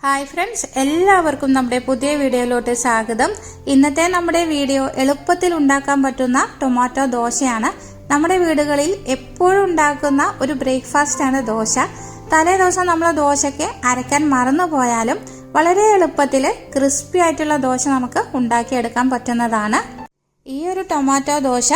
Hi friends, എല്ലാവർക്കും നമ്മുടെ പുതിയ വീഡിയോയിലോട്ട് സ്വാഗതം. ഇന്നത്തെ നമ്മുടെ വീഡിയോ എളുപ്പത്തിൽ ഉണ്ടാക്കാൻ പറ്റുന്ന ടൊമാറ്റോ ദോശയാണ്. നമ്മുടെ വീടുകളിൽ എപ്പോഴും ഉണ്ടാക്കുന്ന ഒരു ബ്രേക്ക്ഫാസ്റ്റാണ് ദോശ. തലേ ദിവസം നമ്മൾ ദോശയ്ക്ക് അരക്കാൻ മറന്നു പോയാലും വളരെ എളുപ്പത്തിൽ ക്രിസ്പി ആയിട്ടുള്ള ദോശ നമുക്ക് ഉണ്ടാക്കിയെടുക്കാൻ പറ്റുന്നതാണ്. ഈ ഒരു ടൊമാറ്റോ ദോശ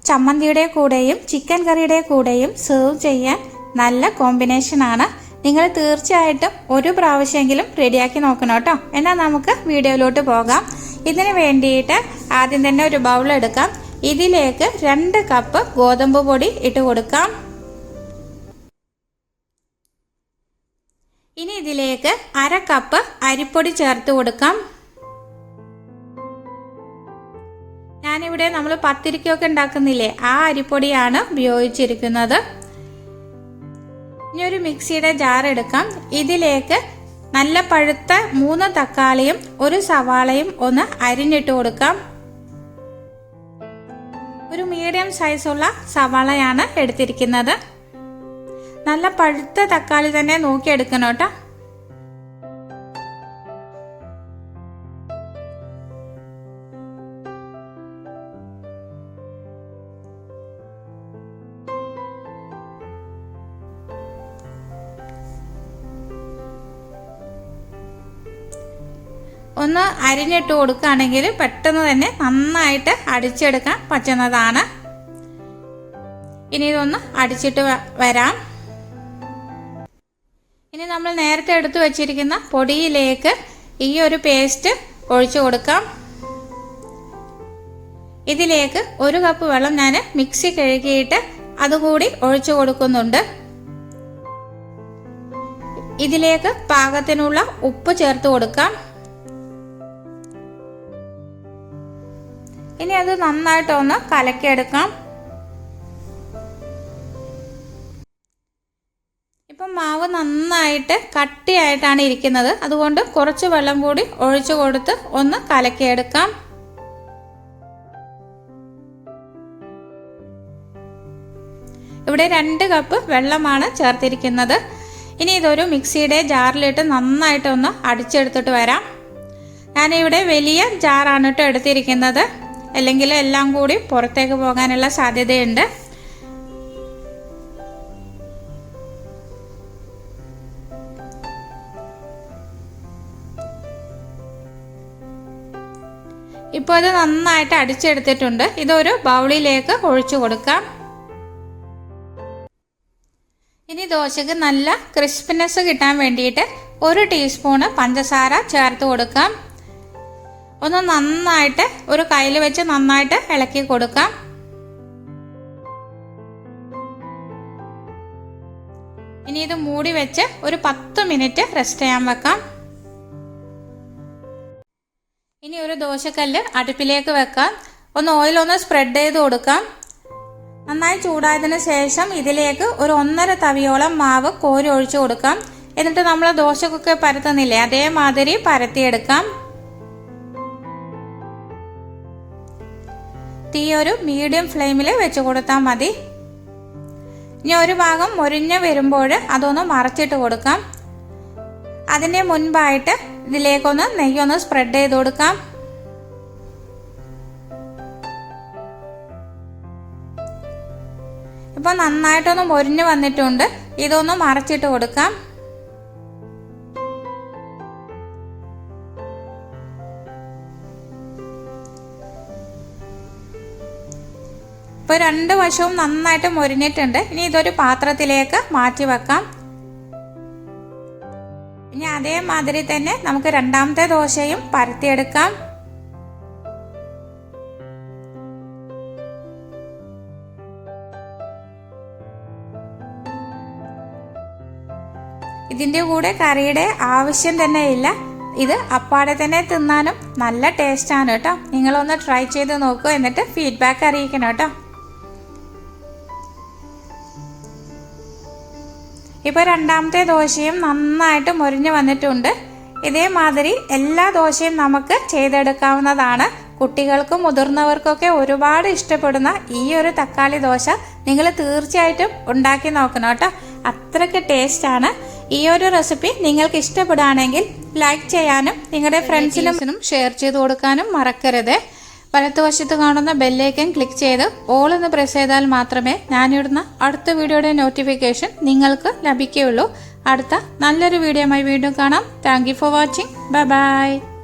ചമ്മന്തിയുടെ കൂടെയും ചിക്കൻ കറിയുടെ കൂടെയും സെർവ് ചെയ്യാൻ നല്ല കോമ്പിനേഷനാണ്. നിങ്ങൾ തീർച്ചയായിട്ടും ഒരു പ്രാവശ്യമെങ്കിലും റെഡിയാക്കി നോക്കണം കേട്ടോ. എന്നാൽ നമുക്ക് വീഡിയോയിലോട്ട് പോകാം. ഇതിന് വേണ്ടിയിട്ട് ആദ്യം തന്നെ ഒരു ബൗൾ എടുക്കാം. ഇതിലേക്ക് 2 കപ്പ് ഗോതമ്പ് പൊടി ഇട്ട് കൊടുക്കാം. ഇനി ഇതിലേക്ക് 1/2 കപ്പ് അരിപ്പൊടി ചേർത്ത് കൊടുക്കാം. ഞാനിവിടെ നമ്മൾ പത്തിരിക്കൊക്കെ ഉണ്ടാക്കുന്നില്ലേ, ആ അരിപ്പൊടിയാണ് ഉപയോഗിച്ചിരിക്കുന്നത്. ഇനി ഒരു മിക്സിയുടെ ജാർ എടുക്കാം. ഇതിലേക്ക് നല്ല പഴുത്ത 3 തക്കാളിയും 1 സവാളയും ഒന്ന് അരിഞ്ഞിട്ട് കൊടുക്കാം. ഒരു മീഡിയം സൈസുള്ള സവാളയാണ് എടുത്തിരിക്കുന്നത്. നല്ല പഴുത്ത തക്കാളി തന്നെ നോക്കിയെടുക്കണം കേട്ടോ. ഒന്ന് അരിഞ്ഞിട്ട് കൊടുക്കുകയാണെങ്കിൽ പെട്ടെന്ന് തന്നെ നന്നായിട്ട് അടിച്ചെടുക്കാൻ പറ്റുന്നതാണ്. ഇനി ഇതൊന്ന് അടിച്ചിട്ട് വരാം. ഇനി നമ്മൾ നേരത്തെ എടുത്തു വച്ചിരിക്കുന്ന പൊടിയിലേക്ക് ഈ ഒരു പേസ്റ്റ് ഒഴിച്ചു കൊടുക്കാം. ഇതിലേക്ക് 1 കപ്പ് വെള്ളം ഞാൻ മിക്സി കഴുകിയിട്ട് അതുകൂടി ഒഴിച്ചു കൊടുക്കുന്നുണ്ട്. ഇതിലേക്ക് പാകത്തിനുള്ള ഉപ്പ് ചേർത്ത് കൊടുക്കാം. ഇനി അത് നന്നായിട്ടൊന്ന് കലക്കിയെടുക്കാം. ഇപ്പം മാവ് നന്നായിട്ട് കട്ടിയായിട്ടാണ് ഇരിക്കുന്നത്. അതുകൊണ്ട് കുറച്ച് വെള്ളം കൂടി ഒഴിച്ചു കൊടുത്ത് ഒന്ന് കലക്കിയെടുക്കാം. ഇവിടെ 2 കപ്പ് വെള്ളമാണ് ചേർത്തിരിക്കുന്നത്. ഇനി ഇതൊരു മിക്സിയുടെ ജാറിലിട്ട് നന്നായിട്ടൊന്ന് അടിച്ചെടുത്തിട്ട് വരാം. ഞാനിവിടെ വലിയ ജാറാണ് കേട്ടോ എടുത്തിരിക്കുന്നത്. അല്ലെങ്കിൽ എല്ലാം കൂടി പുറത്തേക്ക് പോകാനുള്ള സാധ്യതയുണ്ട്. ഇപ്പോൾ ഇത് നന്നായിട്ട് അടിച്ചെടുത്തിട്ടുണ്ട്. ഇതൊരു ബൗളിലേക്ക് ഒഴിച്ചു കൊടുക്കാം. ഇനി ദോശക്ക് നല്ല ക്രിസ്പിനെസ് കിട്ടാൻ വേണ്ടിയിട്ട് 1 ടീസ്പൂണ് പഞ്ചസാര ചേർത്ത് കൊടുക്കാം. ഒന്ന് നന്നായിട്ട് ഒരു കയ്യിൽ വെച്ച് നന്നായിട്ട് ഇളക്കി കൊടുക്കാം. ഇനി ഇത് മൂടി വെച്ച് ഒരു 10 മിനിറ്റ് റെസ്റ്റ് ചെയ്യാൻ വെക്കാം. ഇനി ഒരു ദോശക്കല്ല് അടുപ്പിലേക്ക് വെക്കാം. ഒന്ന് ഓയിലൊന്ന് സ്പ്രെഡ് ചെയ്ത് കൊടുക്കാം. നന്നായി ചൂടായതിനു ശേഷം ഇതിലേക്ക് ഒരു 1.5 തവിയോളം മാവ് കോരി ഒഴിച്ചു കൊടുക്കാം. എന്നിട്ട് നമ്മൾ ദോശക്കൊക്കെ പരത്തുന്നില്ലേ, അതേമാതിരി പരത്തിയെടുക്കാം. തീ ഒരു മീഡിയം ഫ്ലെയിമിൽ വെച്ച് കൊടുത്താൽ മതി. ഇനി ഒരു ഭാഗം മൊരിഞ്ഞ് വരുമ്പോൾ അതൊന്ന് മറച്ചിട്ട് കൊടുക്കാം. അതിൻ്റെ മുൻപായിട്ട് ഇതിലേക്കൊന്ന് നെയ്യൊന്ന് സ്പ്രെഡ് ചെയ്ത് കൊടുക്കാം. ഇപ്പൊ നന്നായിട്ടൊന്ന് മൊരിഞ്ഞ് വന്നിട്ടുണ്ട്. ഇതൊന്ന് മറച്ചിട്ട് കൊടുക്കാം. ഇപ്പോൾ 2 വശവും നന്നായിട്ട് മൊരിഞ്ഞിട്ടുണ്ട്. ഇനി ഇതൊരു പാത്രത്തിലേക്ക് മാറ്റി വെക്കാം. ഇനി അതേമാതിരി തന്നെ നമുക്ക് രണ്ടാമത്തെ ദോശയും പരത്തിയെടുക്കാം. ഇതിൻ്റെ കൂടെ കറിയുടെ ആവശ്യം തന്നെ ഇല്ല. ഇത് അപ്പാടെ തന്നെ തിന്നാനും നല്ല ടേസ്റ്റാണ് കേട്ടോ. നിങ്ങളൊന്ന് ട്രൈ ചെയ്ത് നോക്കൂ. എന്നിട്ട് ഫീഡ്ബാക്ക് അറിയിക്കണം കേട്ടോ. ഇപ്പോൾ രണ്ടാമത്തെ ദോശയും നന്നായിട്ട് മൊരിഞ്ഞ് വന്നിട്ടുണ്ട്. ഇതേമാതിരി എല്ലാ ദോശയും നമുക്ക് ചെയ്തെടുക്കാവുന്നതാണ്. കുട്ടികൾക്കും മുതിർന്നവർക്കൊക്കെ ഒരുപാട് ഇഷ്ടപ്പെടുന്ന ഈ ഒരു തക്കാളി ദോശ നിങ്ങൾ തീർച്ചയായിട്ടും ഉണ്ടാക്കി നോക്കണം കേട്ടോ. അത്രയ്ക്ക് ടേസ്റ്റാണ്. ഈ ഒരു റെസിപ്പി നിങ്ങൾക്ക് ഇഷ്ടപ്പെടുകയാണെങ്കിൽ ലൈക്ക് ചെയ്യാനും നിങ്ങളുടെ ഫ്രണ്ട്സിനും ഷെയർ ചെയ്ത് കൊടുക്കാനും മറക്കരുത്. വലത്തുവശത്ത് കാണുന്ന ബെല്ലൈക്കൻ ക്ലിക്ക് ചെയ്ത് ഓൾ എന്ന് പ്രസ് ചെയ്താൽ മാത്രമേ ഞാനിടുന്ന അടുത്ത വീഡിയോയുടെ നോട്ടിഫിക്കേഷൻ നിങ്ങൾക്ക് ലഭിക്കുകയുള്ളൂ. അടുത്ത നല്ലൊരു വീഡിയോയുമായി വീണ്ടും കാണാം. Thank you for watching. Bye bye.